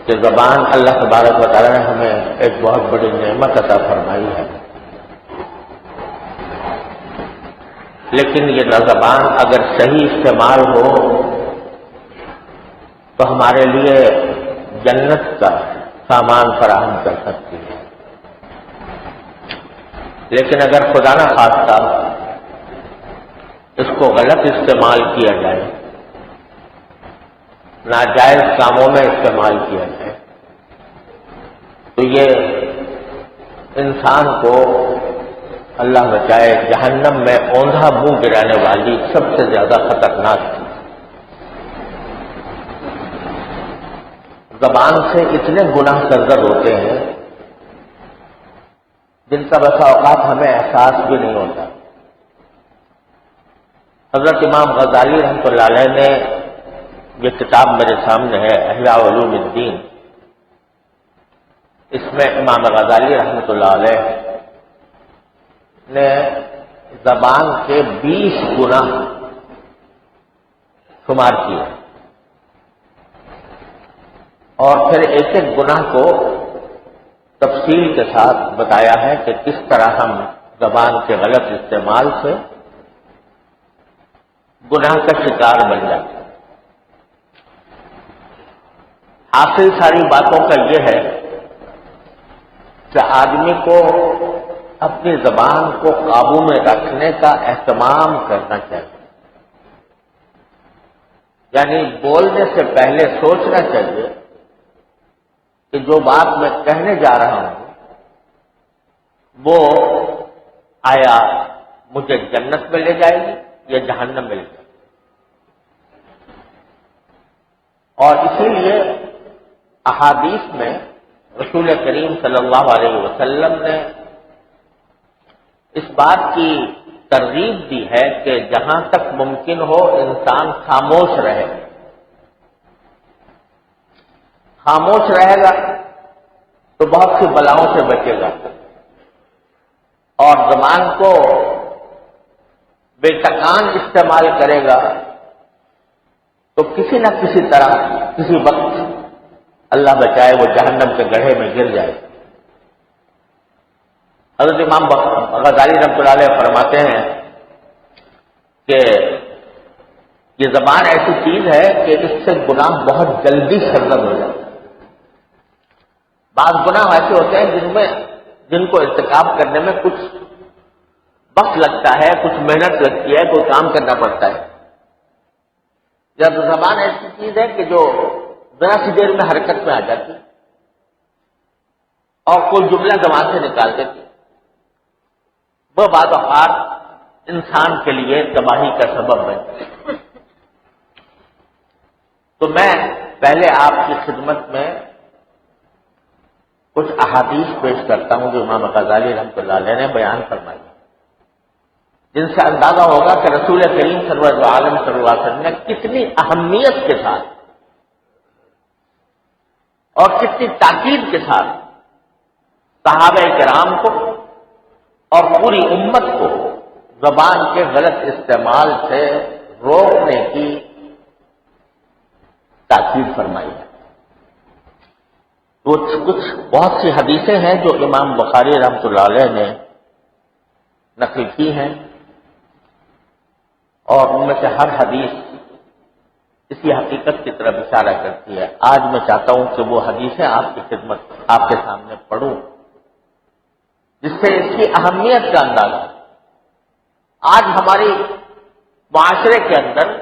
کہ زبان اللہ تبارک و تعالیٰ نے ہمیں ایک بہت بڑی نعمت عطا فرمائی ہے، لیکن یہ زبان اگر صحیح استعمال ہو تو ہمارے لیے جنت کا سامان فراہم کر سکتی ہے، لیکن اگر خدا نہ خواستہ اس کو غلط استعمال کیا جائے، ناجائز کاموں میں استعمال کیا جائے، تو یہ انسان کو اللہ بچائے جہنم میں اوندھا منہ گرانے والی سب سے زیادہ خطرناک ہے۔ زبان سے اتنے گناہ سرزد ہوتے ہیں جن کا بسا اوقات ہمیں احساس بھی نہیں ہوتا۔ حضرت امام غزالی رحمۃ اللہ علیہ نے یہ کتاب میرے سامنے ہے احیاء علوم الدین، اس میں امام غزالی رحمۃ اللہ علیہ نے زبان کے 20 گناہ شمار کیے اور پھر ایک ایک گناہ کو تفصیل کے ساتھ بتایا ہے کہ کس طرح ہم زبان کے غلط استعمال سے گناہ کا شکار بن جاتے ہیں۔ حاصل ساری باتوں کا یہ ہے کہ آدمی کو اپنی زبان کو قابو میں رکھنے کا اہتمام کرنا چاہیے، یعنی بولنے سے پہلے سوچنا چاہیے کہ جو بات میں کہنے جا رہا ہوں وہ آیا مجھے جنت میں لے جائے گی یا جہنم میں لے جائے گی۔ اور اسی لیے احادیث میں رسول کریم صلی اللہ علیہ وسلم نے اس بات کی ترغیب دی ہے کہ جہاں تک ممکن ہو انسان خاموش رہے۔ خاموش رہے گا تو بہت سی بلاؤں سے بچے گا، اور زبان کو بے تکان استعمال کرے گا تو کسی نہ کسی طرح کسی وقت اللہ بچائے وہ جہنم کے گڑھے میں گر جائے۔ حضرت امام غزالی رحمۃ اللہ علیہ فرماتے ہیں کہ یہ زبان ایسی چیز ہے کہ اس سے گناہ بہت جلدی سرزد ہو جاتا ہے۔ بعض گناہ ایسے ہوتے ہیں جن کو ارتکاب کرنے میں کچھ وقت لگتا ہے، کچھ محنت لگتی ہے، کوئی کام کرنا پڑتا ہے۔ جب زبان ایسی چیز ہے کہ جو ذرا سی دیر میں حرکت میں آ جاتی ہے اور کوئی جملہ زبان سے نکال دیتی، وہ بعض اوقات انسان کے لیے تباہی کا سبب ہے۔ تو میں پہلے آپ کی خدمت میں کچھ احادیث پیش کرتا ہوں جو امام غزالی رحمۃ اللہ علیہ نے بیان فرمائی، جن سے اندازہ ہوگا کہ رسول کریم صلی اللہ علیہ وسلم نے کتنی اہمیت کے ساتھ اور کتنی تاکید کے ساتھ صحابہ کرام کو اور پوری امت کو زبان کے غلط استعمال سے روکنے کی تاکید فرمائی ہے۔ کچھ بہت سی حدیثیں ہیں جو امام بخاری رحمۃ اللہ علیہ نے نقل کی ہیں، اور ان میں سے ہر حدیث اسی حقیقت کی طرف اشارہ کرتی ہے۔ آج میں چاہتا ہوں کہ وہ حدیثیں آپ کی خدمت آپ کے سامنے پڑھوں جس سے اس کی اہمیت کا اندازہ۔ آج ہماری معاشرے کے اندر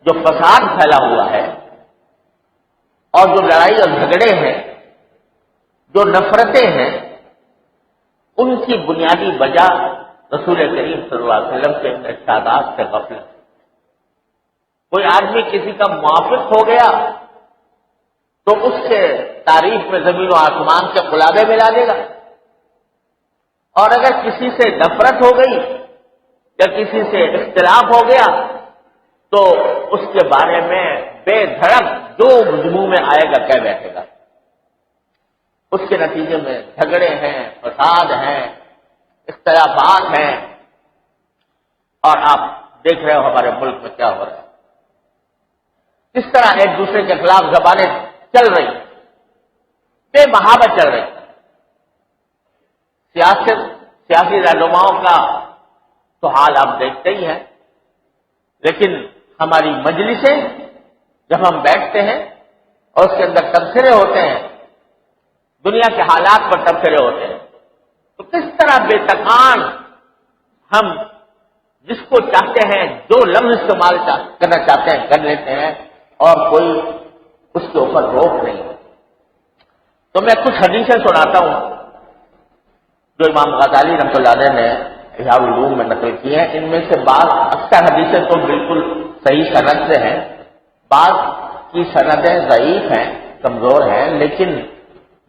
جو فساد پھیلا ہوا ہے اور جو لڑائی اور جھگڑے ہیں، جو نفرتیں ہیں، ان کی بنیادی وجہ رسول کریم صلی اللہ علیہ وسلم کے ارشادات سے غفلت۔ کوئی آدمی کسی کا موافق ہو گیا تو اس سے تعریف میں زمین و آسمان کے قلابے ملا دے گا، اور اگر کسی سے نفرت ہو گئی یا کسی سے اختلاف ہو گیا تو اس کے بارے میں بے دھڑک جو منہ میں آئے گا کہہ بیٹھے گا۔ اس کے نتیجے میں جھگڑے ہیں، فساد ہیں، اختلافات ہیں، اور آپ دیکھ رہے ہو ہمارے ملک میں کیا ہو رہا ہے، کس طرح ایک دوسرے کے خلاف زبانیں چل رہی ہیں۔ بے محابت چل رہی. سیاسی رہنماؤں کا تو حال آپ دیکھتے ہی ہیں، لیکن ہماری مجلسیں جب ہم بیٹھتے ہیں اور اس کے اندر تبصرے ہوتے ہیں، دنیا کے حالات پر تبصرے ہوتے ہیں، تو کس طرح بے تکان ہم جس کو چاہتے ہیں جو لفظ استعمال کرنا چاہتے ہیں کر لیتے ہیں، اور کوئی اس کے اوپر روک نہیں. تو میں کچھ حدیثیں سناتا ہوں جو امام غزالی رحمۃ اللہ علیہ نے احیاء العلوم میں نقل کی ہیں. ان میں سے بعض اکثر حدیثیں تو بالکل صحیح سند سے ہیں، بعض کی سندیں ضعیف ہیں، کمزور ہیں، لیکن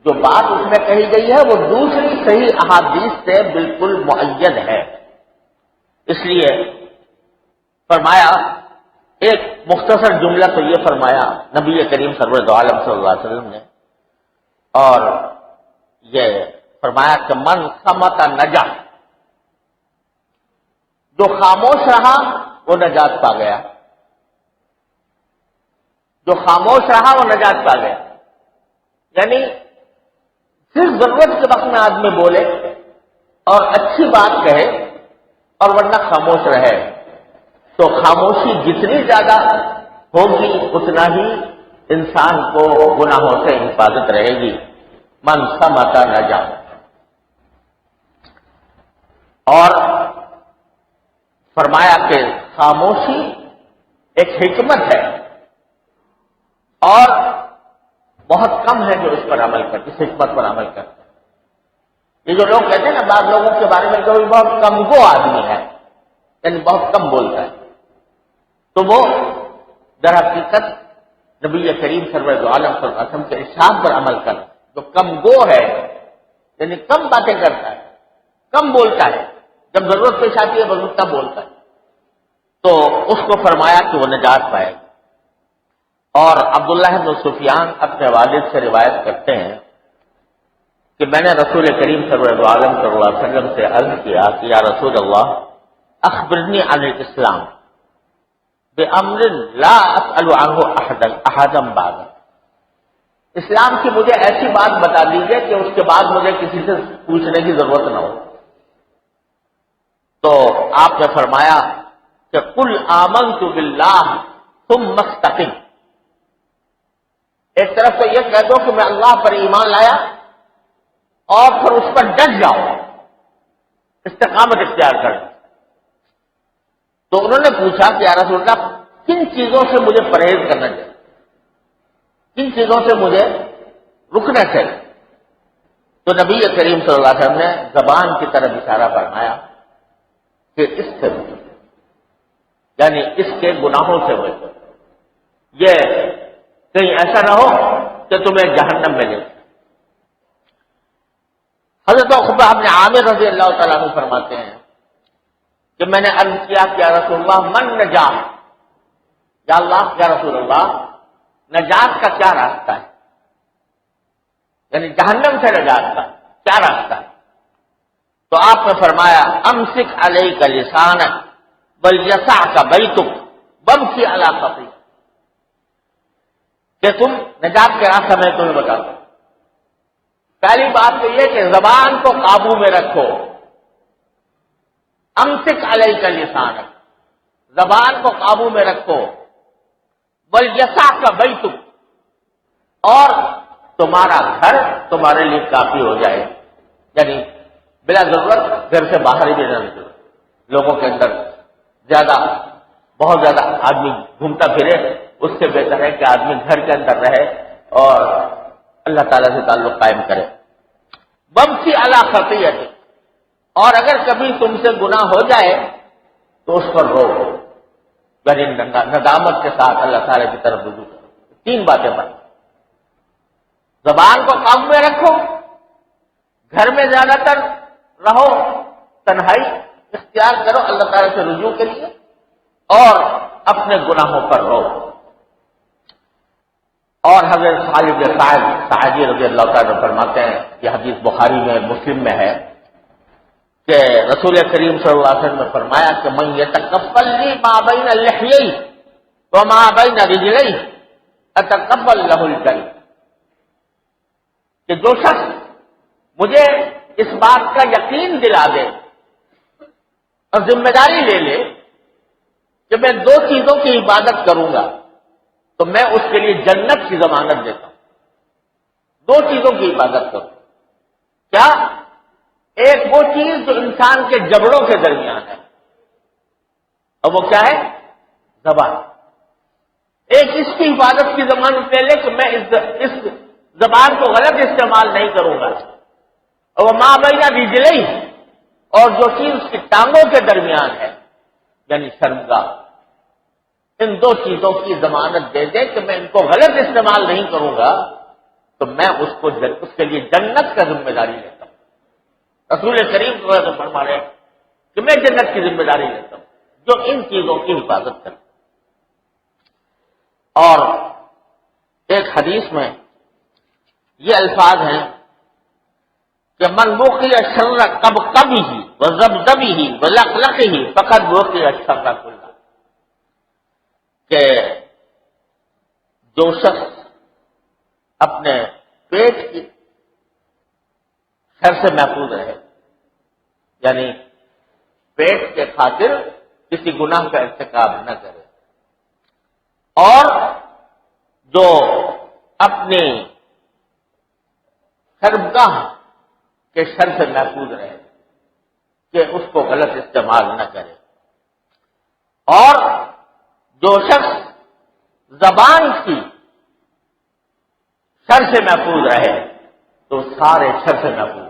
جو بات اس میں کہی گئی ہے وہ دوسری صحیح احادیث سے بالکل مؤید ہے. اس لیے فرمایا، ایک مختصر جملہ تو یہ فرمایا نبی کریم سرور دو عالم صلی اللہ علیہ وسلم نے، اور یہ فرمایا کہ من صمت نجا، جو خاموش رہا وہ نجات پا گیا، جو خاموش رہا وہ نجات پا گیا. یعنی صرف ضرورت کے وقت میں آدمی بولے اور اچھی بات کہے اور ورنہ خاموش رہے، تو خاموشی جتنی زیادہ ہوگی اتنا ہی انسان کو گناہوں سے حفاظت رہے گی. من صمت نجا. اور فرمایا کہ خاموشی ایک حکمت ہے، اور بہت کم ہے جو اس پر عمل کرتے، اس حکمت پر عمل کرتے. یہ جو لوگ کہتے ہیں نا بعض لوگوں کے بارے میں کہ وہ بہت کم گو آدمی ہے، یعنی بہت کم بولتا ہے، تو وہ در حقیقت نبی کریم سرور دو عالم صلی اللہ علیہ وسلم کے ارشاد پر عمل کر. جو کم گو ہے یعنی کم باتیں کرتا ہے، کم بولتا ہے، جب ضرورت پیش آتی ہے بس اتنا بولتا ہے، تو اس کو فرمایا کہ وہ نجات پائے. اور عبداللہ بن سفیان اپنے والد سے روایت کرتے ہیں کہ میں نے رسول کریم سرور عالم صلی اللہ علیہ وسلم سے عرض کیا کہ یا رسول اللہ اخبرنی عن الاسلام بامر لا اسأل عنہ احدا بعد. اسلام کی مجھے ایسی بات بتا دیجیے کہ اس کے بعد مجھے کسی سے پوچھنے کی ضرورت نہ ہو. تو آپ نے فرمایا کہ قل آمنت باللہ ثم استقم. ایک طرف تو یہ کہہ دو کہ میں اللہ پر ایمان لایا اور پھر اس پر ڈٹ جاؤ، استقامت اختیار کر. تو انہوں نے پوچھا کہ یا رسول اللہ کن چیزوں سے مجھے پرہیز کرنا چاہیے، کن چیزوں سے مجھے رکنا چاہیے؟ تو نبی کریم صلی اللہ علیہ وسلم نے زبان کی طرف اشارہ فرمایا کہ اس سے بچو، یعنی اس کے گناہوں سے بچو، یہ کہیں ایسا نہ ہو کہ تمہیں جہنم میں لے. حضرت عقبہ بن عامر رضی اللہ تعالیٰ عنہ فرماتے ہیں کہ میں نے عرض کیا کہ یا رسول اللہ من نجات، یا اللہ یا رسول اللہ نجات کا کیا راستہ ہے، یعنی جہنم سے نجات کا کیا راستہ ہے؟ تو آپ نے فرمایا امسک علیک لسانک بل یسعک بیتک وامشی علی خطیئتک، کہ تم نجات کے راستہ میں تمہیں بتاتا ہوں. پہلی بات تو یہ کہ زبان کو قابو میں رکھو، امسک علیک لسانک، زبان کو قابو میں رکھو، بل یسعک بیتک، اور تمہارا گھر تمہارے لیے کافی ہو جائے، یعنی بلا ضرورت گھر سے باہر بھی نہ نکلو. لوگوں کے اندر بہت زیادہ آدمی گھومتا پھرے، اس سے بہتر ہے کہ آدمی گھر کے اندر رہے اور اللہ تعالیٰ سے تعلق قائم کرے. وامشی علی خطیئتک، اور اگر کبھی تم سے گناہ ہو جائے تو اس پر رو، یعنی ندامت کے ساتھ اللہ تعالیٰ کی طرف رجوع کرو. 3 باتیں پر زبان کو قابو میں رکھو، گھر میں زیادہ تر رہو، تنہائی اختیار کرو اللہ تعالیٰ سے رجوع کے لیے، اور اپنے گناہوں پر رو. اور حضرت خالد بن سعدی رضی اللہ تعالیٰ فرماتے ہیں، یہ حدیث بخاری میں مسلم میں ہے کہ رسول کریم صلی اللہ علیہ وسلم نے فرمایا کہ من یتکفل لی ما بین لحییہ وما بین رجلیہ اتکفل لہ الجنہ، کہ جو شخص مجھے اس بات کا یقین دلا دے اور ذمہ داری لے لے کہ میں دو چیزوں کی عبادت کروں گا تو میں اس کے لیے جنت کی ضمانت دیتا ہوں. دو چیزوں کی عبادت کروں. کیا؟ ایک وہ چیز جو انسان کے جبڑوں کے درمیان ہے، اور وہ کیا ہے؟ زبان. ایک اس کی حفاظت کی ضمانت لے لے کہ میں اس زبان کو غلط استعمال نہیں کروں گا. اور وہ ماں بین رجلئی، اور جو چیز اس کی ٹانگوں کے درمیان ہے یعنی شرمگاہ، ان دو چیزوں کی ضمانت دے دے کہ میں ان کو غلط استعمال نہیں کروں گا تو میں اس کے لیے جنت کا ذمہ داری لیتا ہوں. رسول کریم صلی اللہ علیہ وسلم فرما رہے ہیں کہ میں جنت کی ذمہ داری لیتا ہوں جو ان چیزوں کی حفاظت کرے. اور ایک حدیث میں یہ الفاظ ہیں کہ من وقی الشر کبھی وذبذبہ ولقلقہ فقد وقی الشر کلہ، کہ جو شخص اپنے پیٹ کی شر سے محفوظ رہے، یعنی پیٹ کے خاطر کسی گناہ کا ارتکاب نہ کرے، اور جو اپنی شرمگاہ کے شر سے محفوظ رہے کہ اس کو غلط استعمال نہ کرے، اور جو شخص زبان کی شر سے محفوظ رہے تو سارے شر سے محفوظ.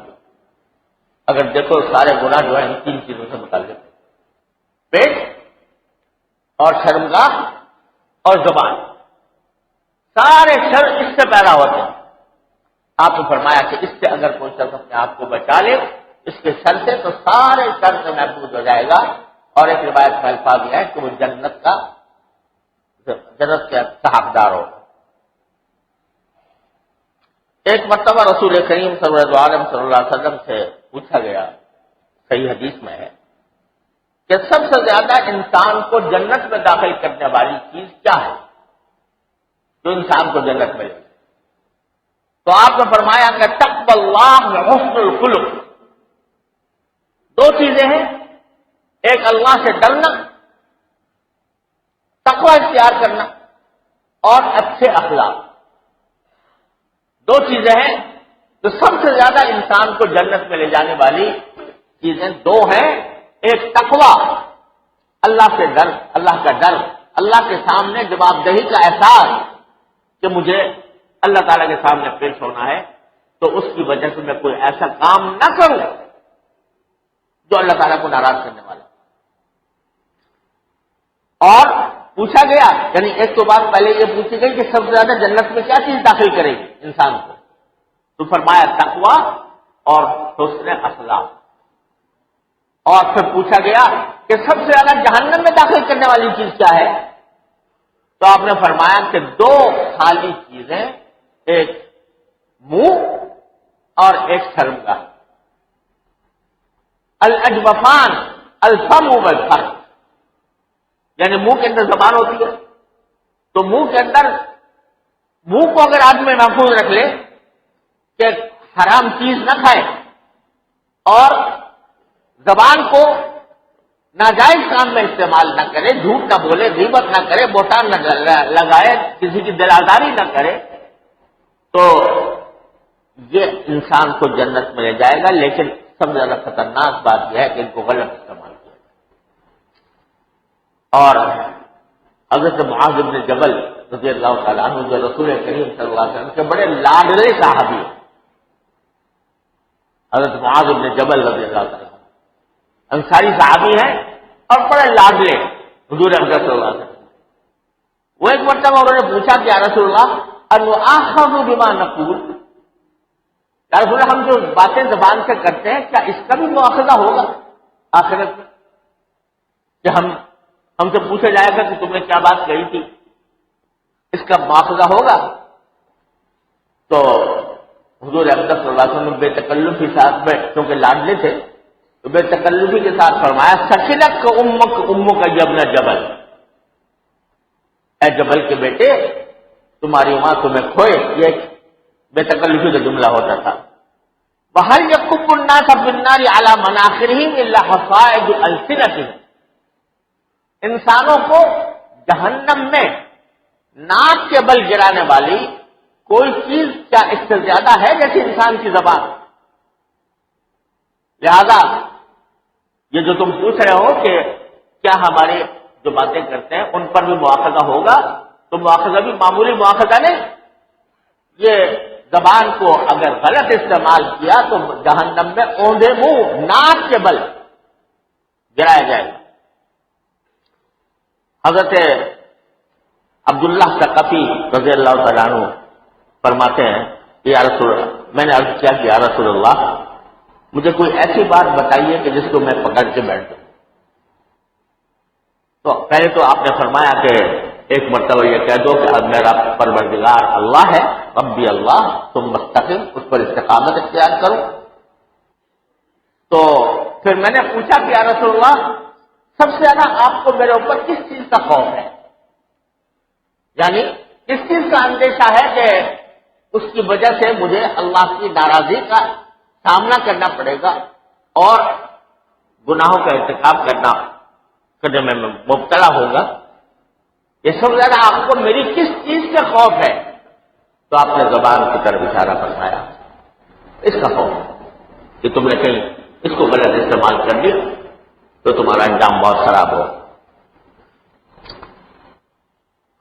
اگر دیکھو سارے گناہ جو ہیں ان تین چیزوں سے متعلق ہیں: پیٹ اور شرمگاہ اور زبان. سارے شر اس سے پیدا ہوتے ہیں. آپ نے فرمایا کہ اس سے اگر کوئی شخص اپنے آپ کو بچا لے اس کے شر سے تو سارے شر سے محفوظ ہو جائے گا. اور ایک روایت میں الفاظ یہ ہے کہ وہ جنت کے حقدار ہو. ایک مرتبہ رسول کریم صلی اللہ علیہ وسلم سے پوچھا گیا، صحیح حدیث میں ہے، کہ سب سے زیادہ انسان کو جنت میں داخل کرنے والی چیز کیا ہے جو انسان کو جنت میں لے؟ تو آپ نے فرمایا کہ تقوی اللہ و حسن الخلق. دو چیزیں ہیں، ایک اللہ سے ڈرنا، تقوی اختیار کرنا، اور اچھے اخلاق. دو چیزیں ہیں جو سب سے زیادہ انسان کو جنت میں لے جانے والی چیزیں دو ہیں. ایک تقوی، اللہ سے ڈر، اللہ کا ڈر، اللہ کے سامنے جواب دہی کا احساس کہ مجھے اللہ تعالیٰ کے سامنے پیش ہونا ہے تو اس کی وجہ سے میں کوئی ایسا کام نہ کروں جو اللہ تعالیٰ کو ناراض کرنے والا. اور پوچھا گیا، یعنی ایک تو بات پہلے یہ پوچھی گئی کہ سب سے زیادہ جنت میں کیا چیز داخل کرے گی انسان کو، تو فرمایا تقوی اور حسن اخلاق. اور پھر پوچھا گیا کہ سب سے زیادہ جہنم میں داخل کرنے والی چیز کیا ہے، تو آپ نے فرمایا کہ دو خالی چیزیں، ایک منہ اور ایک شرمگاہ. الاجوفان الفم والفرج، یعنی منہ کے اندر زبان ہوتی ہے تو منہ کے اندر، منہ کو اگر آدمی محفوظ رکھ لے کہ حرام چیز نہ کھائے اور زبان کو ناجائز کام میں استعمال نہ کرے، جھوٹ نہ بولے، غیبت نہ کرے، بہتان نہ لگائے، کسی کی دل آزاری نہ کرے، تو یہ انسان کو جنت میں لے جائے گا. لیکن سب سے زیادہ خطرناک بات یہ ہے کہ ان کو غلط استعمال کیا جائے. اور حضرت معاذ بن جبل رضی اللہ تعالیٰ عنہ جو رسول کریم صلی اللہ علیہ وسلم کے بڑے لاڈلے صحابی ہیں، حضرت معاذ بن جبل رضی اللہ تعالیٰ عنہ انصاری صحابی ہیں اور بڑے لاڈلے حضور اقدس صلی اللہ علیہ وسلم. وہ ایک مرتبہ انہوں نے پوچھا کہ یا رسول اللہ انؤاخذ بما نقول، یا رسول اللہ ہم جو باتیں زبان سے کرتے ہیں کیا اس کا بھی مواخذہ ہوگا آخرت میں، کہ ہم سے پوچھا جائے گا کہ تم نے کیا بات کہی تھی، اس کا مواخذہ ہوگا؟ تو حضور اقدس صلی اللہ علیہ وسلم بے تکلف کے ساتھ میں، کیونکہ لاڈلے تھے تو بے تکلفی کے ساتھ فرمایا سکینت کا امک یبن جبل، اے جبل کے بیٹے تمہاری ماں تمہیں کھوئے. یہ بے تکلفی کا جملہ ہوتا تھا. وَهَلْ يَكُبُّ النَّاسَ فِي النَّارِ عَلَى مَنَاخِرِهِمْ إِلَّا حَصَائِدُ أَلْسِنَتِهِمْ. انسانوں کو جہنم میں ناک کے بل گرانے والی کوئی چیز کیا اس سے زیادہ ہے جیسے انسان کی زبان؟ لہذا یہ جو تم پوچھ رہے ہو کہ کیا ہمارے جو باتیں کرتے ہیں ان پر بھی مواخذہ ہوگا، تو مواخذہ بھی معمولی مواخذہ نہیں. یہ زبان کو اگر غلط استعمال کیا تو جہنم میں اوندھے منہ ناک کے بل گرایا جائے گا. حضرت عبداللہ ثقفی رضی اللہ تعالیٰ عنہ فرماتے ہیں کہ یا رسول اللہ، میں نے عرض کیا کہ یا رسول اللہ مجھے کوئی ایسی بات بتائیے کہ جس کو میں پکڑ کے بیٹھ جاؤں. تو پہلے تو آپ نے فرمایا کہ ایک مرتبہ یہ کہہ دو کہ میرا پروردگار اللہ ہے، ربی اللہ، تم مستقیم اس پر استقامت اختیار کرو. تو پھر میں نے پوچھا کہ یا رسول اللہ سب سے زیادہ آپ کو میرے اوپر کس چیز کا خوف ہے، یعنی اس چیز کا اندیشہ ہے کہ اس کی وجہ سے مجھے اللہ کی ناراضی کا سامنا کرنا پڑے گا اور گناہوں کا ارتکاب کرنے میں مبتلا ہوگا. یہ سب سے زیادہ آپ کو میری کس چیز کا خوف ہے؟ تو آپ نے زبان کی طرف اشارہ فرمایا، اس کا خوف کہ تم نے کہیں اس کو غلط استعمال کر لیا تو تمہارا انجام بہت خراب ہو.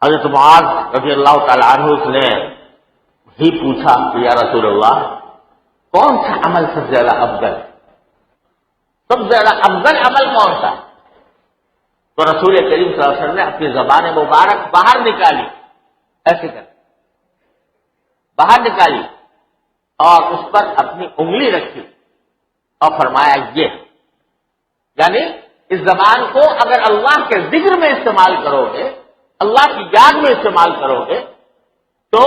حضرت معاذ رضی اللہ تعالیٰ عنہ نے ہی پوچھا کہ یا رسول اللہ کون سا عمل سب سے زیادہ افضل، سب سے زیادہ افضل عمل کون سا؟ تو رسول کریم صلی اللہ علیہ وسلم نے اپنی زبان مبارک باہر نکالی، ایسے کر باہر نکالی اور اس پر اپنی انگلی رکھی اور فرمایا یہ، یعنی اس زبان کو اگر اللہ کے ذکر میں استعمال کرو گے، اللہ کی یاد میں استعمال کرو گے تو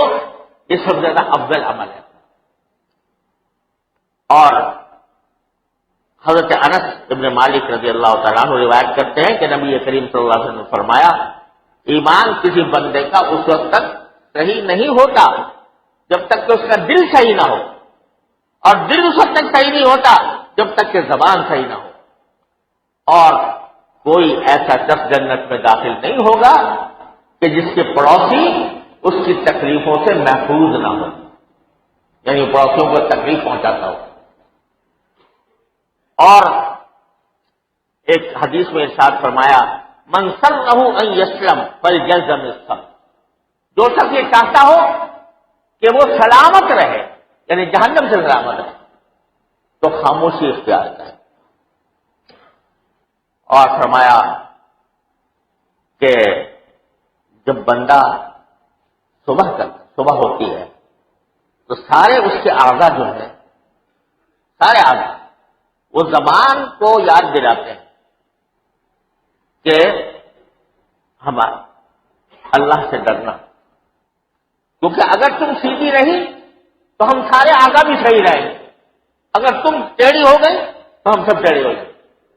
یہ سب سے زیادہ افضل عمل ہے. اور حضرت انس ابن مالک رضی اللہ تعالیٰ عنہ روایت کرتے ہیں کہ نبی کریم صلی اللہ علیہ وسلم نے فرمایا ایمان کسی بندے کا اس وقت تک صحیح نہیں ہوتا جب تک کہ اس کا دل صحیح نہ ہو، اور دل اس وقت تک صحیح نہیں ہوتا جب تک کہ زبان صحیح نہ ہو. اور کوئی ایسا شخص جنت میں داخل نہیں ہوگا کہ جس کے پڑوسی اس کی تکلیفوں سے محفوظ نہ ہو، یعنی پڑوسیوں کو تکلیف پہنچاتا ہو. اور ایک حدیث میں ارشاد فرمایا من سرہ ان یسلم فلیلزم الصبر، جو شخص یہ چاہتا ہو کہ وہ سلامت رہے یعنی جہنم سے سلامت رہے تو خاموشی اختیار کرے. اور فرمایا کہ جب بندہ صبح ہوتی ہے تو سارے اس کے اعضاء جو ہیں، سارے اعضاء وہ زبان کو یاد دلاتے ہیں کہ ہمارا اللہ سے ڈرنا، کیونکہ اگر تم سیدھی رہی تو ہم سارے اعضاء بھی صحیح رہیں گے، اگر تم ٹیڑھی ہو گئی تو ہم سب ٹیڑھے ہو گئے.